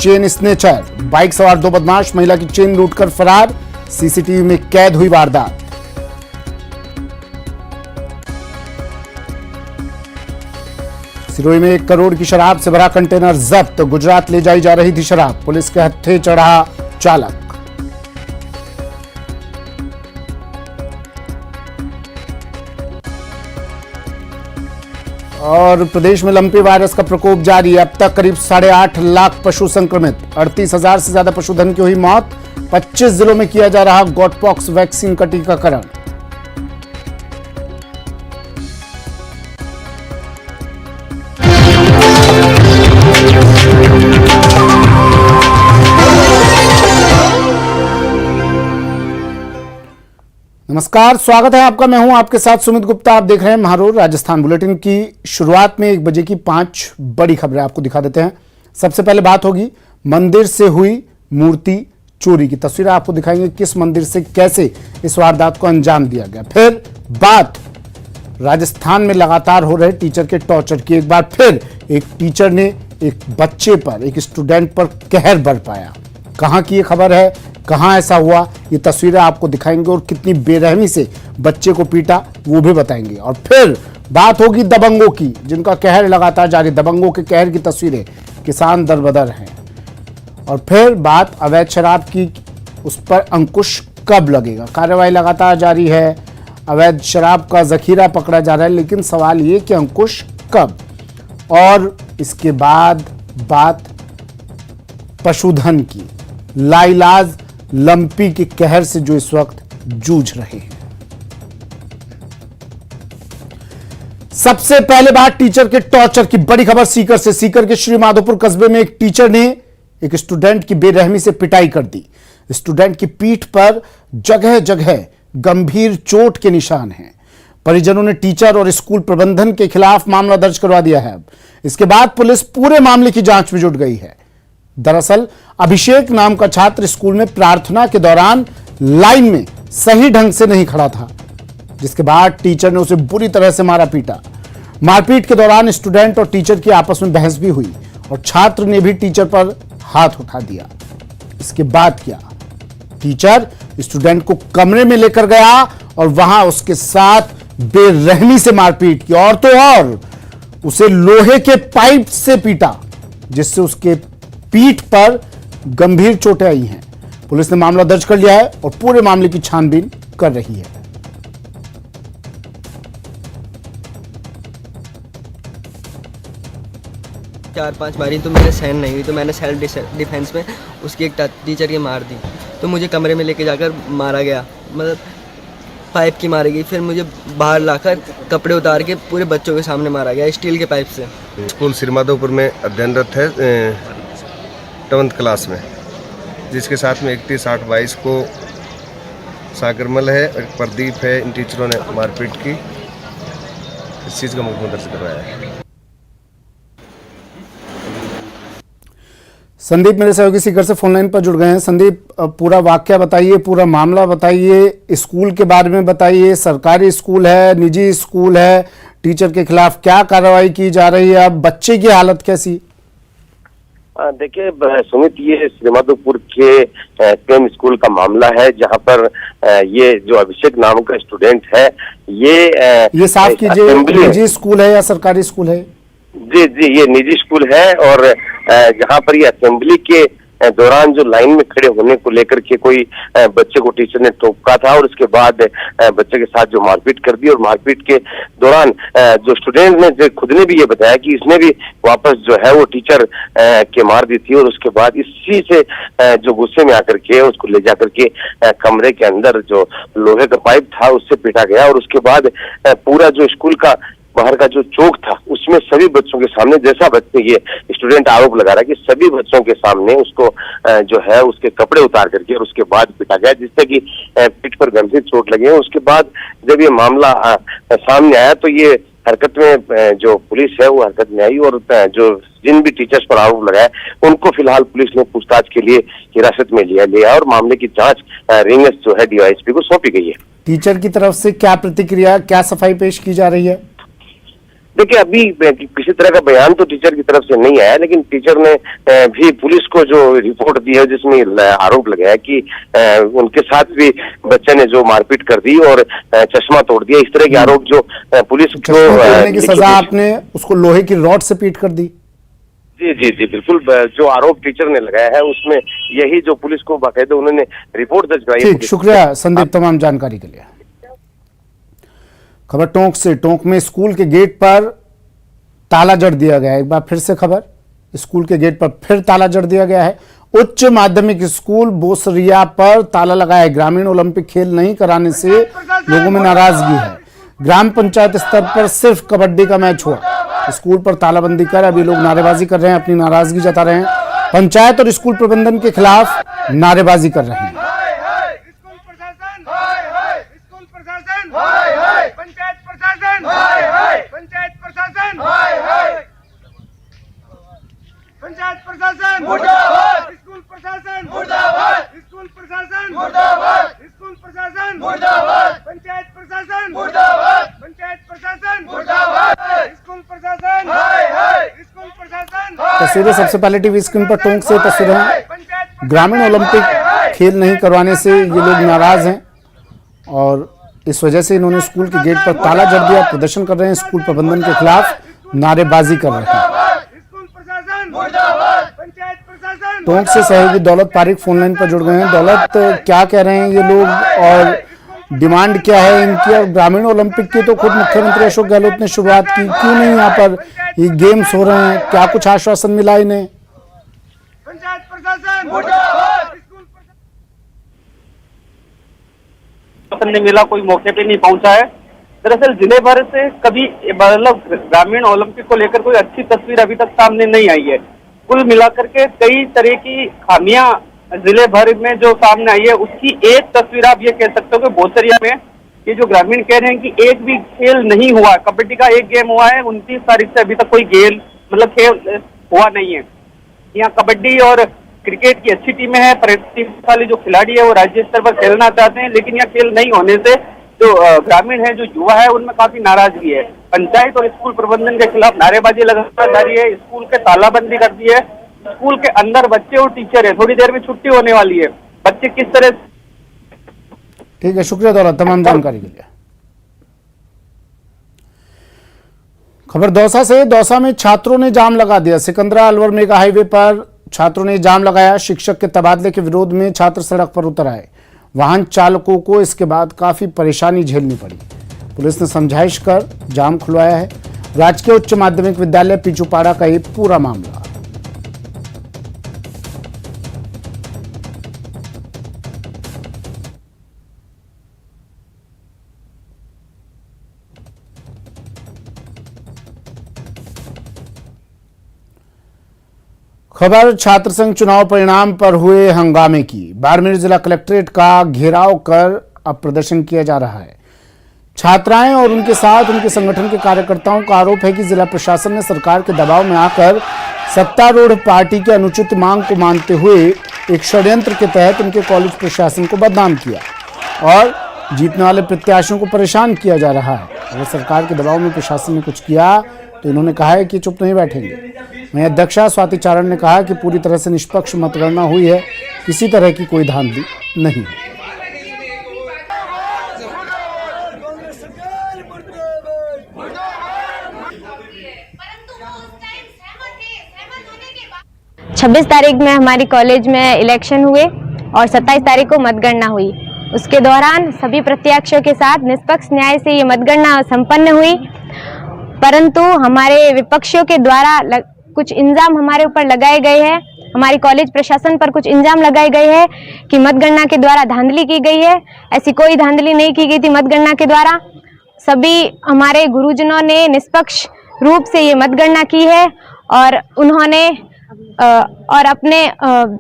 Chain snatcher, bike सवार 2 बदमाश महिला की चेन लूटकर फरार, सीसीटीवी में कैद हुई वारदात। सिरोही में 1 करोड़ की शराब से भरा कंटेनर जब्त, गुजरात ले जाई जा रही थी शराब, पुलिस के हत्थे चढ़ा चालक। और प्रदेश में लंपी वायरस का प्रकोप जारी, अब तक करीब 8.5 लाख पशु संक्रमित, 38,000 से ज्यादा पशुधन की हुई मौत, 25 जिलों में किया जा रहा गॉटपॉक्स वैक्सीन का टीकाकरण। नमस्कार, स्वागत है आपका। मैं हूं आपके साथ सुमित गुप्ता। आप देख रहे हैं महारोर राजस्थान बुलेटिन की शुरुआत में 1 बजे की 5 बड़ी खबरें आपको दिखा देते हैं। सबसे पहले बात होगी मंदिर से हुई मूर्ति चोरी की। तस्वीरें आपको दिखाएंगे किस मंदिर से कैसे इस वारदात को अंजाम दिया गया। फिर बात राजस्थान में लगातार हो रहे टीचर के टॉर्चर की। एक बार फिर एक टीचर ने एक बच्चे पर, एक स्टूडेंट पर कहर बरपाया। कहां की ये खबर है, कहां ऐसा हुआ, ये तस्वीरें आपको दिखाएंगे और कितनी बेरहमी से बच्चे को पीटा वो भी बताएंगे। और फिर बात होगी दबंगों की, जिनका कहर लगातार जारी। दबंगों के कहर की तस्वीरें, किसान दरबदर हैं। और फिर बात अवैध शराब की, उस पर अंकुश कब लगेगा। कार्रवाई लगातार जारी है, अवैध शराब का जखीरा पकड़ा जा रहा है, लेकिन सवाल ये कि अंकुश कब। और इसके बाद बात पशुधन की, लाइलाज लंपी के कहर से जो इस वक्त जूझ रहे हैं। सबसे पहले बात टीचर के टॉर्चर की, बड़ी खबर सीकर से। सीकर के श्री माधोपुर कस्बे में एक टीचर ने एक स्टूडेंट की बेरहमी से पिटाई कर दी। स्टूडेंट की पीठ पर जगह जगह गंभीर चोट के निशान हैं। परिजनों ने टीचर और स्कूल प्रबंधन के खिलाफ मामला दर्ज करवा दिया है। इसके बाद पुलिस पूरे मामले की जांच में जुट गई है। दरअसल अभिषेक नाम का छात्र स्कूल में प्रार्थना के दौरान लाइन में सही ढंग से नहीं खड़ा था, जिसके बाद टीचर ने उसे बुरी तरह से मारा पीटा। मारपीट के दौरान स्टूडेंट और टीचर की आपस में बहस भी हुई और छात्र ने भी टीचर पर हाथ उठा दिया। इसके बाद क्या, टीचर स्टूडेंट को कमरे में लेकर गया और वहां उसके साथ बेरहमी से मारपीट की, और तो और उसे लोहे के पाइप से पीटा, जिससे उसके पीठ पर गंभीर चोटें आई हैं। पुलिस ने मामला दर्ज कर लिया है और पूरे मामले की छानबीन कर रही है। चार 5 बारी तो मेरे सहन नहीं हुई, तो मैंने सेल्फ डिफेंस में उसकी एक टीचर की मार दी। तो मुझे कमरे में लेके जाकर मारा गया, मतलब पाइप की मारी गई। फिर मुझे बाहर लाकर कपड़े उतार के पूरे बच्चों के सामने मारा गया स्टील के पाइप से। स्कूल श्री माधोपुर में अध्ययनरत है 7th क्लास में, जिसके साथ में 31/8/22 को सागरमल है, प्रदीप है। इन टीचरों ने मारपीट की, इस चीज़ का मुकदमा दर्ज करवाया है। संदीप मेरे सहयोगी सीकर से फोन लाइन पर जुड़ गए हैं। संदीप, पूरा वाकया बताइए, पूरा मामला बताइए, स्कूल के बारे में बताइए। सरकारी स्कूल है, निजी स्कूल है, टीचर के खिलाफ क्या कार्रवाई की जा रही है, अब बच्चे की हालत कैसी? देखिए सुमित, ये श्री माधोपुर के प्रेम स्कूल का मामला है, जहां पर ये जो अभिषेक नाम का स्टूडेंट है, ये साफ कीजिए, निजी स्कूल है या सरकारी स्कूल है? जी, ये निजी स्कूल है। और जहां पर ये असेंबली के दौरान जो लाइन में खड़े होने को लेकर के कोई बच्चे को टीचर ने टोका था, और उसके बाद बच्चे के साथ जो मारपीट कर दी। और मारपीट के दौरान जो स्टूडेंट ने जो खुद ने भी ये बताया कि इसने भी वापस जो है वो टीचर के मार दी थी। और उसके बाद इसी से जो गुस्से में आकर के उसको ले जाकर के कमरे के अंदर जो लोहे का पाइप था उससे पीटा गया। और उसके बाद पूरा जो स्कूल का बाहर का जो चौक था उसमें सभी बच्चों के सामने, जैसा बच्चे ये स्टूडेंट आरोप लगा रहा है कि सभी बच्चों के सामने उसको जो है उसके कपड़े उतार करके और उसके बाद पीटा गया, जिससे कि पीठ पर गंभीर चोट लगी। उसके बाद जब ये मामला सामने आया तो ये हरकत में जो पुलिस है वो हरकत में आई, और जो जिन भी टीचर्स पर आरोप लगाया उनको फिलहाल पुलिस ने पूछताछ के लिए हिरासत में लिया और मामले की जांच रेंजर्स जो है डीवाईएसपी को सौंपी गई है। टीचर की तरफ से क्या प्रतिक्रिया, क्या सफाई पेश की जा रही है? देखिए अभी किसी तरह का बयान तो टीचर की तरफ से नहीं आया, लेकिन टीचर ने भी पुलिस को जो रिपोर्ट दी है जिसमें आरोप लगाया कि उनके साथ भी बच्चे ने जो मारपीट कर दी और चश्मा तोड़ दिया, इस तरह के आरोप जो पुलिस को तोड़ने की सजा आपने उसको लोहे की रॉड से पीट कर दी। जी जी जी बिल्कुल, जो आरोप टीचर ने लगाया है उसमें यही जो पुलिस को बाकायदा उन्होंने रिपोर्ट दर्ज कराई। ठीक, शुक्रिया संदीप तमाम जानकारी के लिए। खबर टोंक से। टोंक में स्कूल के गेट पर ताला जड़ दिया गया है। एक बार फिर से खबर, स्कूल के गेट पर फिर ताला जड़ दिया गया है। उच्च माध्यमिक स्कूल बोसरिया पर ताला लगा है। ग्रामीण ओलंपिक खेल नहीं कराने से लोगों में नाराजगी है। ग्राम पंचायत स्तर पर सिर्फ कबड्डी का मैच हुआ। स्कूल पर तालाबंदी कर अभी लोग नारेबाजी कर रहे हैं, अपनी नाराजगी जता रहे हैं। पंचायत और स्कूल प्रबंधन के खिलाफ नारेबाजी कर रहे हैं। स्कूल प्रशासन, स्कूल प्रशासन, पंचायत प्रशासन, पंचायत प्रशासन, पंचायत प्रशासन, स्कूल प्रशासन, स्कूल प्रशासन, स्कूल प्रशासन, पंचायत प्रशासन, पंचायत प्रशासन, स्कूल प्रशासन, स्कूल प्रशासन। तस्वीरें सबसे पहले टीवी स्क्रीन पर टोंक से तस्वीरें। ग्रामीण ओलंपिक खेल नहीं करवाने से ये लोग नाराज हैं और इस वजह से इन्होंने स्कूल के गेट पर ताला जड़ दिया, प्रदर्शन कर रहे हैं, स्कूल प्रबंधन के खिलाफ नारेबाजी कर रहे हैं। टोंक से सहयोगी दौलत पारिक फोनलाइन पर जुड़ गए हैं। दौलत, क्या कह रहे हैं ये लोग और डिमांड क्या है इनकी? और ग्रामीण ओलंपिक की तो खुद मुख्यमंत्री अशोक गहलोत ने शुरुआत की, क्यों नहीं यहाँ पर ये गेम्स हो रहे हैं? क्या कुछ आश्वासन मिला इन्हें? पंचायत प्रशासन, नहीं मिला, कोई मौके पे नहीं पहुंचा है। दरअसल जिले भर से कभी मतलब ग्रामीण ओलंपिक को लेकर कोई अच्छी तस्वीर अभी तक सामने नहीं आई है। कुल मिलाकर के कई तरह की खामियां जिले भर में जो सामने आई है, उसकी एक तस्वीर आप ये कह सकते हो कि बोसरिया में ये जो ग्रामीण कह रहे हैं कि एक भी खेल नहीं हुआ। कबड्डी का एक गेम हुआ है, 29 तारीख से अभी तक कोई गेम मतलब खेल हुआ नहीं है। यहाँ कबड्डी और क्रिकेट की अच्छी टीमें हैं, प्रतिभाशाली जो खिलाड़ी है वो राज्य स्तर पर खेलना चाहते हैं, लेकिन यह खेल नहीं होने से जो ग्रामीण है, जो युवा है, उनमें काफी नाराजगी है। पंचायत और स्कूल प्रबंधन के खिलाफ नारेबाजी लगातार जारी है। स्कूल के तालाबंदी कर दी है। स्कूल के अंदर बच्चे और टीचर है, थोड़ी देर में छुट्टी होने वाली है। बच्चे किस तरह। ठीक है, शुक्रिया दौलत तमाम जानकारी के लिए। खबर दौसा से। दौसा में छात्रों ने जाम लगा दिया। सिकंदरा अलवर मेगा हाईवे पर छात्रों ने जाम लगाया। शिक्षक के तबादले के विरोध में छात्र सड़क पर उतर आए। वाहन चालकों को इसके बाद काफी परेशानी झेलनी पड़ी। पुलिस ने समझाइश कर जाम खुलवाया है। राजकीय उच्च माध्यमिक विद्यालय पीचूपाड़ा का ये पूरा मामला। खबर छात्र संघ चुनाव परिणाम पर हुए हंगामे की। बाड़मेर जिला कलेक्ट्रेट का घेराव कर अब प्रदर्शन किया जा रहा है। छात्राएं और उनके साथ उनके संगठन के कार्यकर्ताओं का आरोप है कि जिला प्रशासन ने सरकार के दबाव में आकर सत्तारूढ़ पार्टी की अनुचित मांग को मानते हुए एक षड्यंत्र के तहत उनके कॉलेज प्रशासन को बदनाम किया और जीतने वाले प्रत्याशियों को परेशान किया जा रहा है। अगर सरकार के दबाव में प्रशासन ने कुछ किया तो इन्होंने कहा है कि चुप नहीं बैठेंगे। वहीं अध्यक्षा स्वाति चारण ने कहा कि पूरी तरह से निष्पक्ष मतगणना हुई है, किसी तरह की कोई धांधली नहीं। छब्बीस तारीख में हमारी कॉलेज में इलेक्शन हुए और 27 तारीख को मतगणना हुई। उसके दौरान सभी प्रत्याशियों के साथ निष्पक्ष न्याय से ये मतगणना संपन्न हुई, परंतु हमारे विपक्षियों के द्वारा कुछ इल्जाम हमारे ऊपर लगाए गए हैं। हमारी कॉलेज प्रशासन पर कुछ इल्जाम लगाए गए हैं कि मतगणना के द्वारा धांधली की गई है। ऐसी कोई धांधली नहीं की गई थी मतगणना के द्वारा। सभी हमारे गुरुजनों ने निष्पक्ष रूप से ये मतगणना की है और उन्होंने और अपने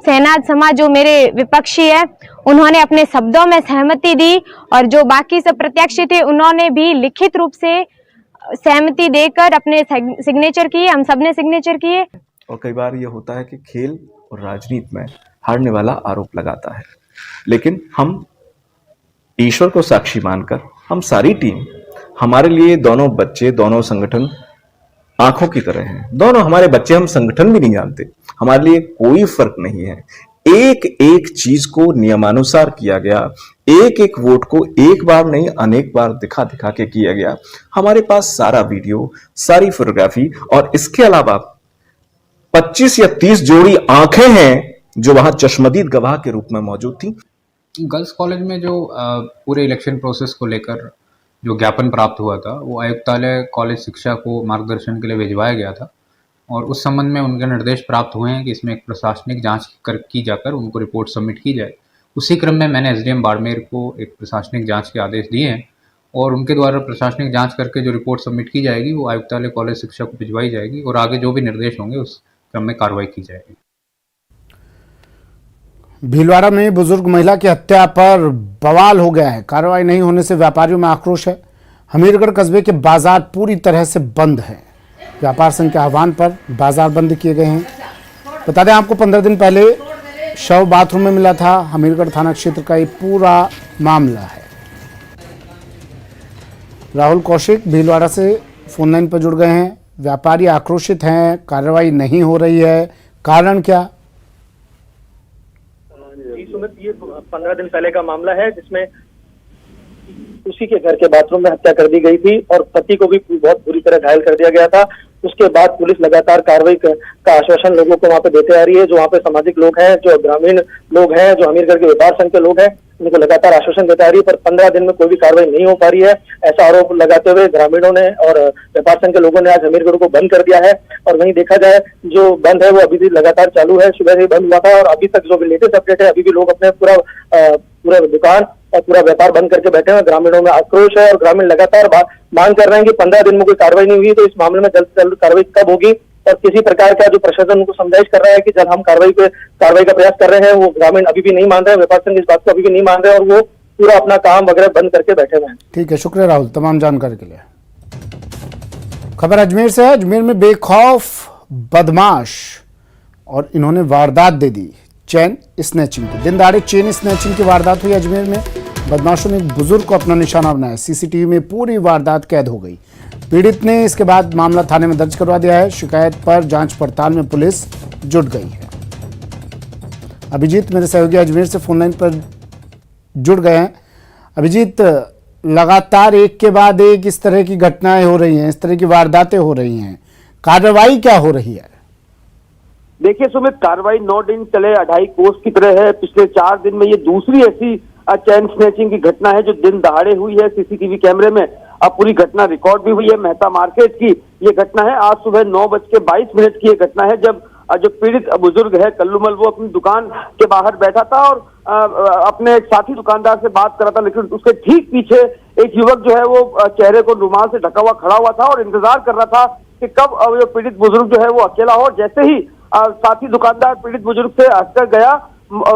सेना समाज जो मेरे विपक्षी है उन्होंने अपने शब्दों में सहमति दी और जो बाकी सब प्रत्याशी थे उन्होंने भी लिखित रूप से सहमति देकर अपने सिग्नेचर किए। हम सब ने सिग्नेचर किए। और कई बार ये होता है कि खेल और राजनीति में हारने वाला आरोप लगाता है, लेकिन हम ईश्वर को साक्षी मानकर हम सारी टीम, हमारे लिए दोनों बच्चे, दोनों संगठन आंखों की तरह हैं। दोनों हमारे बच्चे, हम संगठन भी नहीं जानते, हमारे लिए कोई फर्क नहीं है। एक एक चीज को नियमानुसार किया गया, एक एक वोट को एक बार नहीं अनेक बार दिखा दिखा के किया गया। हमारे पास सारा वीडियो, सारी फोटोग्राफी और इसके अलावा 25 या 30 जोड़ी आंखें हैं जो वहां चश्मदीद गवाह के रूप में मौजूद थी। गर्ल्स कॉलेज में जो पूरे इलेक्शन प्रोसेस को लेकर जो ज्ञापन प्राप्त हुआ था वो आयुक्तालय कॉलेज शिक्षा को मार्गदर्शन के लिए भिजवाया गया था और उस संबंध में उनके निर्देश प्राप्त हुए हैं कि इसमें एक प्रशासनिक जांच की जाकर उनको रिपोर्ट सबमिट की जाए। उसी क्रम में मैंने एसडीएम बाड़मेर को एक प्रशासनिक जांच के आदेश दिए हैं और उनके द्वारा प्रशासनिक जांच करके जो रिपोर्ट सबमिट की जाएगी वो आयुक्तालय कॉलेज शिक्षा को भिजवाई जाएगी और आगे जो भी निर्देश होंगे उस क्रम में कार्रवाई की जाएगी। भीलवाड़ा में बुजुर्ग महिला की हत्या पर बवाल हो गया है। कार्रवाई नहीं होने से व्यापारियों में आक्रोश है। हमीरगढ़ कस्बे के बाजार पूरी तरह से बंद है। व्यापार संघ के आह्वान पर बाजार बंद किए गए हैं। बता दें आपको 15 दिन पहले शव बाथरूम में मिला था। हमीरगढ़ थाना क्षेत्र का ये पूरा मामला है। राहुल कौशिक भीलवाड़ा से फोन लाइन पर जुड़ गए हैं। व्यापारी आक्रोशित हैं, कार्रवाई नहीं हो रही है, कारण क्या? सुमित, ये 15 दिन पहले का मामला है जिसमें उसी के घर के बाथरूम में हत्या कर दी गई थी और पति को भी बहुत बुरी तरह घायल कर दिया गया था। उसके बाद पुलिस लगातार कार्रवाई का आश्वासन लोगों को वहां पे देते आ रही है। जो वहां पे सामाजिक लोग हैं, जो ग्रामीण लोग हैं, जो हमीरगढ़ के व्यापार संघ के लोग हैं, उनको लगातार आश्वासन देते आ रही है, पर 15 दिन में कोई भी कार्रवाई नहीं हो पा रही है। ऐसा आरोप लगाते हुए ग्रामीणों ने और व्यापार संघ के लोगों ने आज हमीरगढ़ को बंद कर दिया है। और वहीं देखा जाए जो बंद है वो अभी भी लगातार चालू है। सुबह से बंद हुआ था और अभी तक जो लेटेस्ट अपडेट है, अभी भी लोग अपने पूरा दुकान और पूरा व्यापार बंद करके बैठे हैं। ग्रामीणों में आक्रोश है और ग्रामीण लगातार मांग कर रहे हैं कि 15 दिन में कोई कार्रवाई नहीं हुई तो इस मामले में जल्द से जल्द कार्रवाई कब होगी। और किसी प्रकार का जो प्रशासन उनको समझाइश कर रहा है कि जब हम कार्रवाई का प्रयास कर रहे हैं, वो ग्रामीण अभी भी नहीं मान रहे हैं। व्यापार संघ इस बात को अभी भी नहीं मान रहे हैं और वो पूरा अपना काम वगैरह बंद करके बैठे हुए हैं। ठीक है, शुक्रिया राहुल तमाम जानकारी के लिए। खबर अजमेर से है। अजमेर में बेखौफ बदमाश और इन्होंने वारदात दे दी चेन स्नैचिंग की। दिन दहाड़े चेन स्नैचिंग की वारदात हुई अजमेर में। बदमाशों ने एक बुजुर्ग को अपना निशाना बनाया। सीसीटीवी में पूरी वारदात कैद हो गई। पीड़ित ने इसके बाद मामला थाने में दर्ज करवा दिया है। शिकायत पर जांच पड़ताल में पुलिस जुट गई है। अभिजीत मेरे सहयोगी अजमेर से फोन लाइन पर जुड़ गए हैं। अभिजीत, लगातार एक के बाद एक इस तरह की घटनाएं हो रही हैं, इस तरह की वारदातें हो रही हैं, कार्रवाई क्या हो रही है? देखिए सुमित, कार्रवाई 9 दिन चले 2.5 कोस की तरह है। पिछले 4 दिन में ये दूसरी ऐसी चैन स्नैचिंग की घटना है जो दिन दहाड़े हुई है। सीसीटीवी कैमरे में अब पूरी घटना रिकॉर्ड भी हुई है। मेहता मार्केट की ये घटना है। आज सुबह 9:22 की ये घटना है जब जो पीड़ित बुजुर्ग है कल्लूमल, वो अपनी दुकान के बाहर बैठा था और अपने एक साथी दुकानदार से बात कर रहा था, लेकिन उसके ठीक पीछे एक युवक जो है वो चेहरे को रुमाल से ढका हुआ खड़ा हुआ था और इंतजार कर रहा था कि कब जो पीड़ित बुजुर्ग जो है वो अकेला हो। जैसे ही साथी दुकानदार पीड़ित बुजुर्ग से हटकर गया,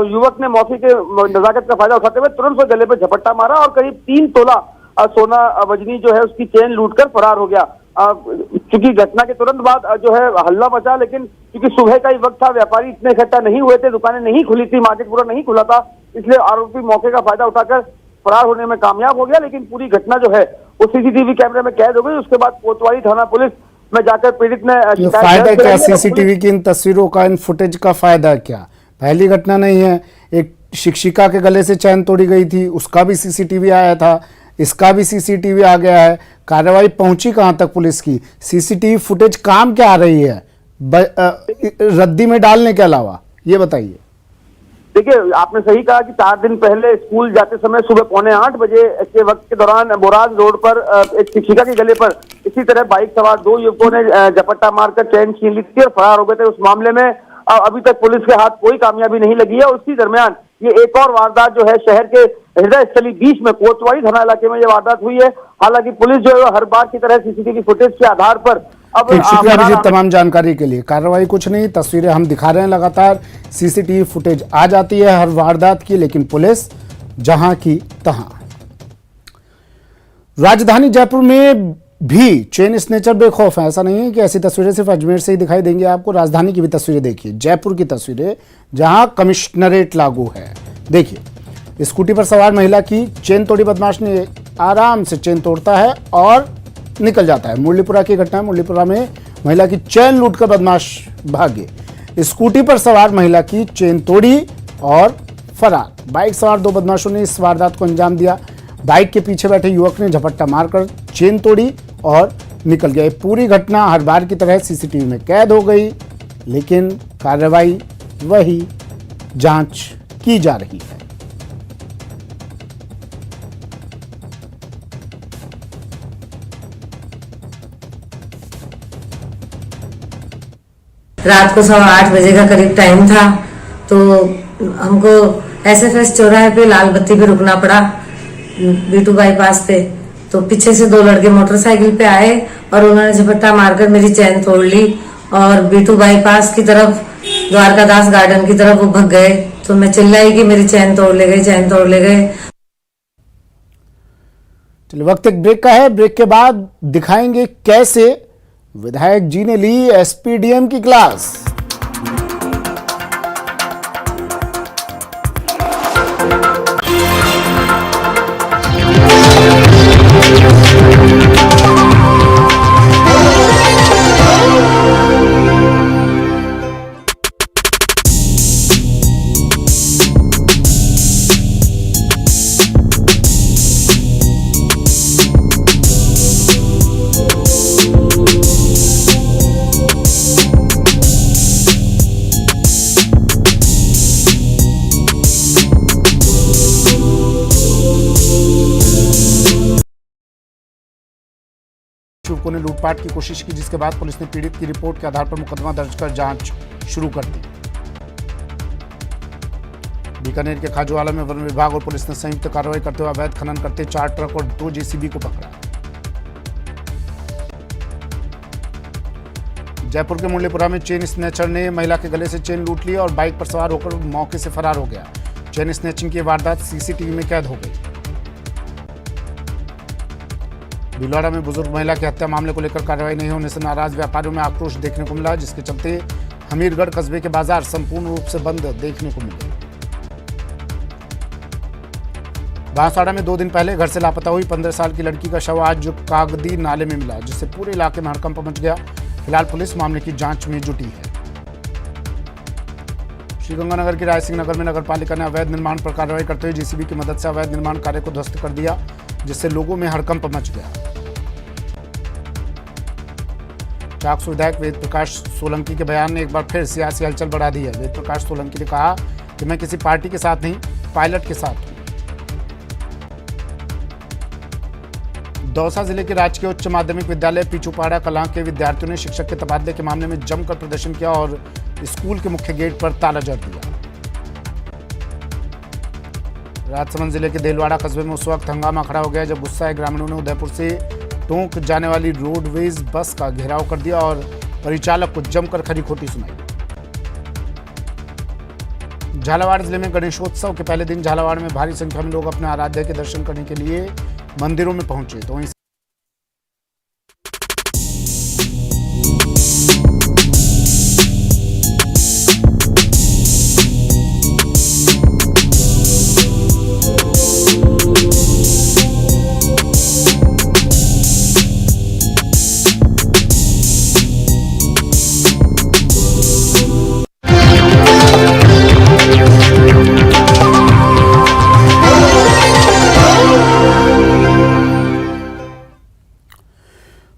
युवक ने मौके के नजाकत का फायदा उठाते हुए तुरंत गले पर झपट्टा मारा और करीब 3 तोला सोना वजनी जो है उसकी चेन लूटकर फरार हो गया। क्योंकि घटना के तुरंत बाद जो है हल्ला मचा, लेकिन क्योंकि सुबह का ही वक्त था, व्यापारी इतने इकट्ठा नहीं हुए थे, दुकानें नहीं खुली थी, मार्केट पूरा नहीं खुला था, इसलिए आरोपी मौके का फायदा उठाकर फरार होने में कामयाब हो गया। लेकिन पूरी घटना जो है वो सीसीटीवी कैमरे में कैद हो गई। उसके बाद कोतवाली थाना पुलिस में जाकर पीड़ित ने फायदा क्या सीसीटीवी की, इन तस्वीरों का, इन फुटेज का फायदा क्या? पहली घटना नहीं है। एक शिक्षिका के गले से चैन तोड़ी गई थी, उसका भी सीसीटीवी आया था, इसका भी सीसीटीवी आ गया है। कार्रवाई पहुंची कहां तक पुलिस की? सीसीटीवी फुटेज काम क्या आ रही है रद्दी में डालने के अलावा, ये बताइए। देखिए, आपने सही कहा कि 4 दिन पहले स्कूल जाते समय सुबह 7:45 बजे के वक्त के दौरान बोराज रोड पर एक शिक्षिका के गले पर इसी तरह बाइक सवार 2 युवकों ने झपट्टा मारकर चैन छीन ली थी और फरार हो गए थे। उस मामले में अभी तक पुलिस के हाथ कोई कामयाबी नहीं लगी है। उसी दरमियान ये एक और वारदात जो है शहर के हृदय स्थली बीच में कोतवाली थाना इलाके में ये वारदात हुई है। हालांकि पुलिस जो है हर बार की तरह सीसीटीवी फुटेज के आधार पर अब शुक्रिया अभिजीत तमाम जानकारी के लिए। कार्रवाई कुछ नहीं, तस्वीरें हम दिखा रहे हैं लगातार, सीसीटीवी फुटेज आ जाती है हर वारदात की, लेकिन पुलिस जहां की तहां। राजधानी जयपुर में भी चेन स्नेचर बेखौफ है। ऐसा नहीं है कि ऐसी तस्वीरें सिर्फ अजमेर से ही दिखाई देंगी आपको, राजधानी की भी तस्वीरें देखिए, जयपुर की तस्वीरें जहां कमिश्नरेट लागू है। देखिए, स्कूटी पर सवार महिला की चेन तोड़ी बदमाश ने आराम से चेन तोड़ता है और निकल जाता है। मुरलीपुरा की घटना है। मुरलीपुरा में महिला की चेन लूटकर बदमाश भागे। स्कूटी पर सवार महिला की चेन तोड़ी और फरार। बाइक सवार 2 बदमाशों ने इस वारदात को अंजाम दिया। बाइक के पीछे बैठे युवक ने झपट्टा मारकर चेन तोड़ी और निकल गए। पूरी घटना हर बार की तरह सीसीटीवी में कैद हो गई, लेकिन कार्रवाई वही जांच की जा रही है। रात को 8:15 बजे का करीब टाइम था, तो हमको एसएफएस चौराहे पे लाल बत्ती पे रुकना पड़ा, B2 बाईपास पे। तो पीछे से 2 लड़के मोटरसाइकिल पे आए और उन्होंने झपट्टा मारकर मेरी चैन तोड़ ली और B2 बाईपास की तरफ, द्वारकादास गार्डन की तरफ वो भाग गए। तो मैं चिल्लाई कि मेरी चैन तोड़ ले गए, चैन तोड़ ले गए। चलिए, वक्त एक ब्रेक का है। ब्रेक के बाद दिखाएंगे कैसे विधायक जी ने ली एसपीडीएम की क्लास। युवकों ने लूटपाट की कोशिश की, जिसके बाद पुलिस ने पीड़ित की रिपोर्ट के आधार पर मुकदमा दर्ज कर जांच शुरू कर दी। बीकानेर के खाजूवाला में वन विभाग और पुलिस ने संयुक्त कार्रवाई करते हुए अवैध खनन करते 4 ट्रक और 2 जेसीबी को पकड़ा। जयपुर के मुरलीपुरा में चेन स्नैचर ने महिला के गले से चेन लूट ली और बाइक पर सवार होकर मौके से फरार हो गया। चेन स्नैचिंग की वारदात सीसीटीवी में कैद हो गई। भिलवाड़ा में बुजुर्ग महिला की हत्या मामले को लेकर कार्रवाई नहीं होने से नाराज व्यापारियों में आक्रोश देखने को मिला, जिसके चलते हमीरगढ़ कस्बे के बाजार संपूर्ण रूप से बंद देखने को मिले। बांसवाड़ा में 2 दिन पहले घर से लापता हुई 15 साल की लड़की का शव आज कागदी नाले में मिला, जिससे पूरे इलाके में हड़कंप मच गया। फिलहाल पुलिस मामले की जांच में जुटी है। श्रीगंगानगर के राय सिंह नगर में नगर पालिका ने अवैध निर्माण पर कार्रवाई करते हुए जेसीबी की मदद से अवैध निर्माण कार्य को ध्वस्त कर दिया, जिससे लोगों में हड़कंप मच गया। चाकसू विधायक वेद प्रकाश सोलंकी के बयान ने एक बार फिर सियासी हलचल बढ़ा दी है। वेद प्रकाश सोलंकी ने कहा कि मैं किसी पार्टी के साथ नहीं, पायलट के साथ हूं। दौसा जिले के राजकीय उच्च माध्यमिक विद्यालय पीछूपाड़ा कलां के विद्यार्थियों ने शिक्षक के तबादले के मामले में जमकर प्रदर्शन किया और स्कूल के मुख्य गेट पर ताला जड़ दिया। राजसमंद जिले के देलवाड़ा कस्बे में उस वक्त हंगामा खड़ा हो गया जब गुस्साए ग्रामीणों ने उदयपुर से टोंक जाने वाली रोडवेज बस का घेराव कर दिया और परिचालक को जमकर खरी खोटी सुनाई। झालावाड़ जिले में गणेशोत्सव के पहले दिन झालावाड़ में भारी संख्या में लोग अपने आराध्य के दर्शन करने के लिए मंदिरों में पहुंचे, तो वहीं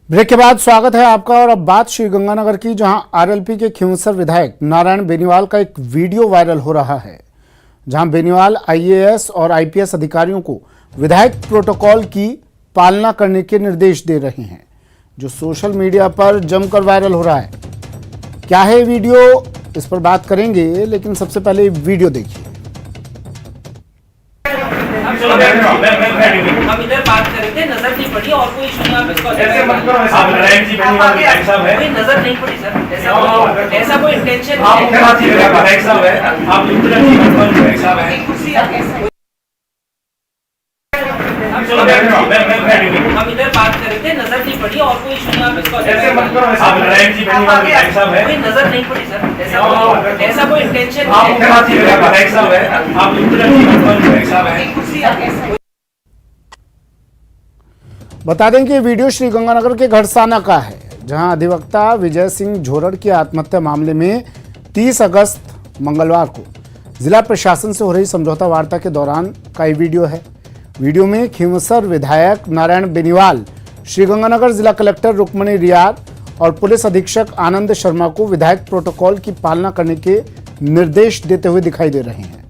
ब्रेक के बाद स्वागत है आपका। और अब बात श्रीगंगानगर की, जहां आरएलपी के खिंवसर विधायक नारायण बेनीवाल का एक वीडियो वायरल हो रहा है, जहां बेनीवाल आईएएस और आईपीएस अधिकारियों को विधायक प्रोटोकॉल की पालना करने के निर्देश दे रहे हैं, जो सोशल मीडिया पर जमकर वायरल हो रहा है। क्या है वीडियो, इस पर बात करेंगे, लेकिन सबसे पहले वीडियो देखिए। हम इधर बात कर रहे थे, नजर नहीं पड़ी और कोई इशू नहीं। आप इसको ऐसे मत करो, आप नारायण जी विधायक साहब है, कोई नजर नहीं पड़ी सर, ऐसा कोई इंटेंशन नहीं है। आप विधायक साहब है, आप विधायक साहब है। हम इधर बात कर रहे थे, नजर नहीं पड़ी और कोई इशू नहीं। आप इसको ऐसे मत करो, आप नारायण जी विधायक साहब है, कोई नजर नहीं पड़ी सर, ऐसा कोई इंटेंशन नहीं है। आप विधायक साहब है, आप विधायक साहब है। बता दें कि वीडियो श्रीगंगानगर के घड़साना का है, जहां अधिवक्ता विजय सिंह झोरड़ की आत्महत्या मामले में 30 अगस्त मंगलवार को जिला प्रशासन से हो रही समझौता वार्ता के दौरान का ये वीडियो है। वीडियो में खींवसर विधायक नारायण बेनीवाल, श्रीगंगानगर जिला कलेक्टर रुक्मणी रियार और पुलिस अधीक्षक आनंद शर्मा को विधायक प्रोटोकॉल की पालना करने के निर्देश देते हुए दिखाई दे रहे हैं।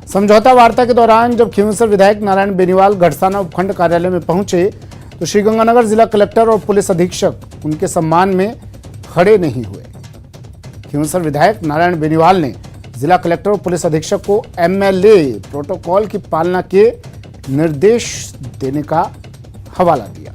समझौता वार्ता के दौरान जब खींवसर विधायक नारायण बेनीवाल गढ़साना उपखंड कार्यालय में पहुंचे तो श्रीगंगानगर जिला कलेक्टर और पुलिस अधीक्षक उनके सम्मान में खड़े नहीं हुए। खींवसर विधायक नारायण बेनीवाल ने जिला कलेक्टर और पुलिस अधीक्षक को एमएलए प्रोटोकॉल की पालना के निर्देश देने का हवाला दिया।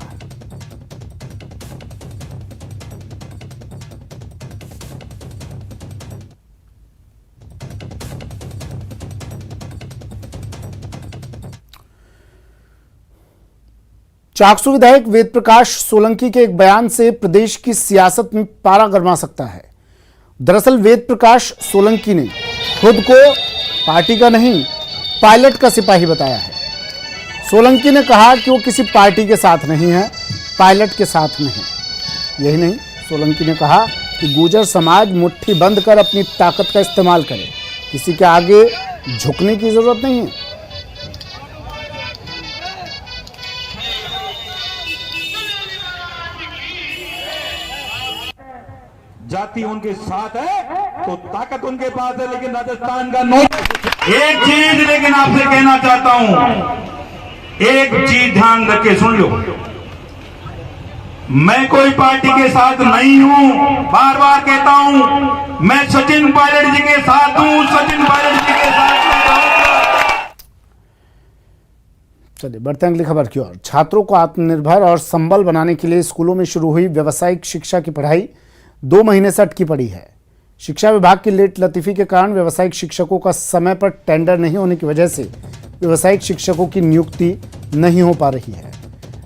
चाकसू विधायक वेद प्रकाश सोलंकी के एक बयान से प्रदेश की सियासत में पारा गरमा सकता है। दरअसल वेद प्रकाश सोलंकी ने खुद को पार्टी का नहीं, पायलट का सिपाही बताया है। सोलंकी ने कहा कि वो किसी पार्टी के साथ नहीं है, पायलट के साथ में है। यही नहीं, सोलंकी ने कहा कि गुर्जर समाज मुट्ठी बंद कर अपनी ताकत का इस्तेमाल करे, किसी के आगे झुकने की जरूरत नहीं है। जाति उनके साथ है तो ताकत उनके पास है, लेकिन राजस्थान का एक चीज लेकिन आपसे कहना चाहता हूं, एक चीज ध्यान रख के सुन लो, मैं कोई पार्टी के साथ नहीं हूं। बार बार कहता हूं, मैं सचिन पायलट जी के साथ हूं, सचिन पायलट जी के साथ। चलिए बढ़ते हैं अगली खबर की ओर। छात्रों को आत्मनिर्भर और संबल बनाने के लिए स्कूलों में शुरू हुई व्यावसायिक शिक्षा की पढ़ाई 2 महीने से अटकी पड़ी है। शिक्षा विभाग की लेट लतीफी के कारण व्यावसायिक शिक्षकों का समय पर टेंडर नहीं होने की वजह से व्यावसायिक शिक्षकों की नियुक्ति नहीं हो पा रही है,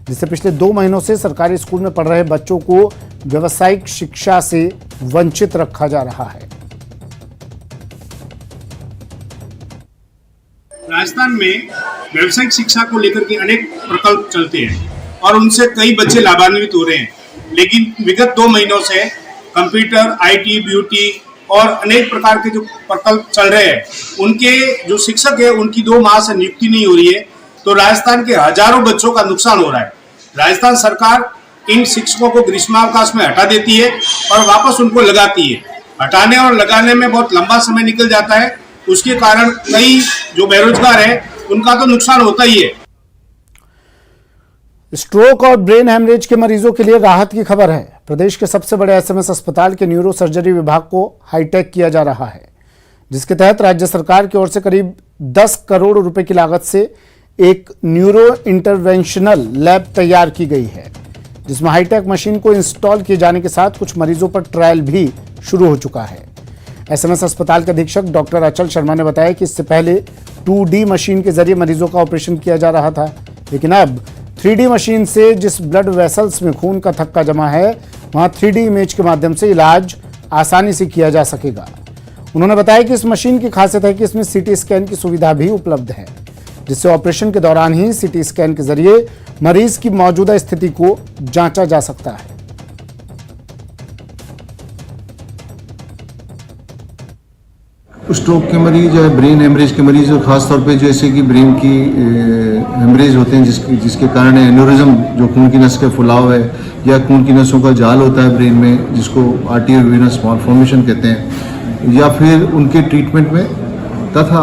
जिससे पिछले 2 महीनों से सरकारी स्कूल में पढ़ रहे बच्चों को व्यावसायिक शिक्षा से वंचित रखा जा रहा है। राजस्थान में व्यावसायिक शिक्षा को लेकर के अनेक प्रकल्प चलते हैं और उनसे कई बच्चे लाभान्वित हो रहे हैं, लेकिन विगत 2 महीनों से कंप्यूटर, आईटी, ब्यूटी और अनेक प्रकार के जो प्रकल्प चल रहे हैं, उनके जो शिक्षक है उनकी 2 माह से नियुक्ति नहीं हो रही है, तो राजस्थान के हजारों बच्चों का नुकसान हो रहा है। राजस्थान सरकार इन शिक्षकों को ग्रीष्मावकाश में हटा देती है और वापस उनको लगाती है। हटाने और लगाने में बहुत लंबा समय निकल जाता है, उसके कारण कई जो बेरोजगार है उनका तो नुकसान होता ही है। स्ट्रोक और ब्रेन हेमरेज के मरीजों के लिए राहत की खबर है। प्रदेश के सबसे बड़े एसएमएस अस्पताल के न्यूरो सर्जरी विभाग को हाईटेक किया जा रहा है, जिसके तहत राज्य सरकार की ओर से करीब 10 करोड़ रुपए की लागत से एक न्यूरो इंटरवेंशनल लैब तैयार की गई है, जिसमें हाईटेक मशीन को इंस्टॉल किए जाने के साथ कुछ मरीजों पर ट्रायल भी शुरू हो चुका है। एसएमएस अस्पताल के अधीक्षक डॉक्टर अचल शर्मा ने बताया कि इससे पहले 2D मशीन के जरिए मरीजों का ऑपरेशन किया जा रहा था, लेकिन अब 3D मशीन से जिस ब्लड वेसल्स में खून का थक्का जमा है, वहां 3D इमेज के माध्यम से इलाज आसानी से किया जा सकेगा। उन्होंने बताया कि इस मशीन की खासियत है कि इसमें सीटी स्कैन की सुविधा भी उपलब्ध है, जिससे ऑपरेशन के दौरान ही सीटी स्कैन के जरिए मरीज की मौजूदा स्थिति को जांचा जा सकता है। स्ट्रोक के मरीज या ब्रेन हेमरेज के मरीज, और खासतौर पे जैसे कि ब्रेन की हेमरेज होते हैं जिसके कारण एन्यूरिज्म, जो खून की नस के फुलाव है, या खून की नसों का जाल होता है ब्रेन में, जिसको आर्टेरियोवेनस मालफॉर्मेशन कहते हैं, या फिर उनके ट्रीटमेंट में, तथा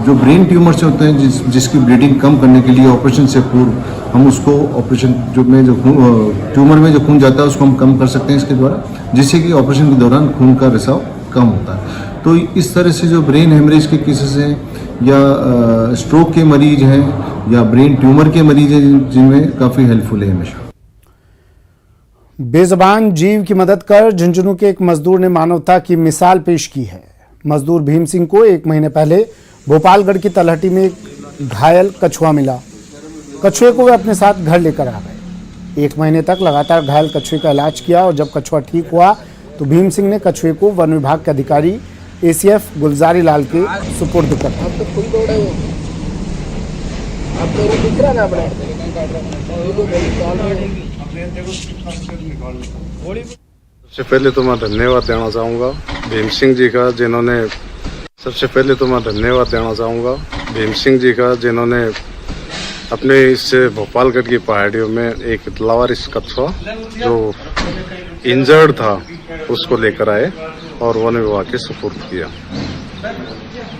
जो ब्रेन ट्यूमर्स होते हैं जिसकी ब्लीडिंग कम करने के लिए ऑपरेशन से पूर्व हम उसको ऑपरेशन ट्यूमर में जो खून जाता है उसको हम कम कर सकते हैं इसके द्वारा, जिससे कि ऑपरेशन के दौरान खून का रिसाव कम होता है। तो इस तरह से जो ब्रेन हेमरेज के केसेस हैं, या स्ट्रोक के मरीज हैं, या ब्रेन ट्यूमर के मरीज हैं, जिनमें काफ़ी हेल्पफुल है हमेशा। बेज़बान जीव की मदद कर झुंझुनू के एक मजदूर ने मानवता की मिसाल पेश की है। मजदूर भीम सिंह को 1 महीने पहले भोपालगढ़ की तलहटी में एक घायल कछुआ मिला। कछुए को वे अपने साथ घर लेकर आ गए। 1 महीने तक लगातार घायल कछुए का इलाज किया और जब कछुआ ठीक हुआ तो भीम सिंह ने कछुए को वन विभाग के अधिकारी ACF गुलजारी लाल के सुपुर्द कर दिया। सबसे पहले तो मैं धन्यवाद देना चाहूँगा भीम सिंह जी का, जिन्होंने अपने इस भोपालगढ़ की पहाड़ियों में एक लावारिस कछुआ जो इंजर्ड था उसको लेकर आए और वन विभाग के सुपुर्द किया।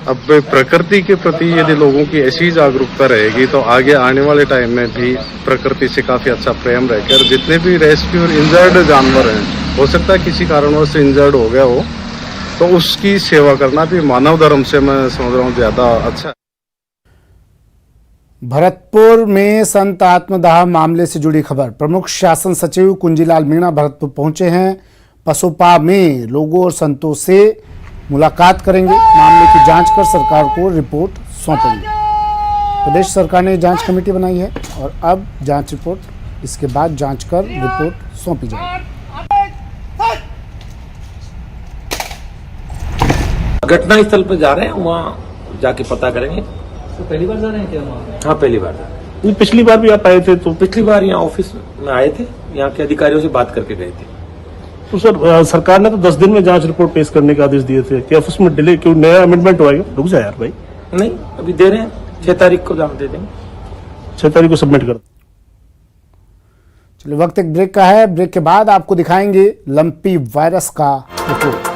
अब प्रकृति के प्रति यदि लोगों की ऐसी जागरूकता रहेगी तो आगे आने वाले टाइम में भी प्रकृति से काफी अच्छा प्रेम रहकर जितने भी रेस्क्यू और इंजर्ड जानवर हैं, हो सकता है किसी कारणवश इंजर्ड हो गया हो, तो उसकी सेवा करना भी मानव धर्म से मैं समझ रहा हूँ ज्यादा अच्छा है। भरतपुर में संत आत्मदाह मामले से जुड़ी खबर। प्रमुख शासन सचिव कुंजीलाल मीणा भरतपुर पहुंचे हैं। पसोपा में लोगों और संतों से मुलाकात करेंगे। मामले की जांच कर सरकार को रिपोर्ट सौंपेंगे। प्रदेश सरकार ने जांच कमेटी बनाई है और अब जांच रिपोर्ट इसके बाद जांच कर रिपोर्ट सौंपी जाएगी। घटनास्थल पर जा रहे हैं, वहाँ जाके पता करेंगे। तो पहली बार जा रहे हैं क्या वहाँ? हाँ, पहली बार जा रहे हैं। पिछली बार भी आप आए थे? तो पिछली बार यहाँ ऑफिस में आए थे, यहाँ के अधिकारियों से बात करके गए थे। तो सर सरकार ने तो 10 दिन में जांच रिपोर्ट पेश करने के आदेश दिए थे, क्या उसमें डिले क्यों? नया अमेंडमेंट हुआ है? रुक जाए यार भाई। नहीं, अभी दे रहे हैं, 6 तारीख को जान दे देंगे। 6 तारीख को सबमिट कर। चलिए, वक्त एक ब्रेक का है। ब्रेक के बाद आपको दिखाएंगे लंपी वायरस का रिपोर्ट।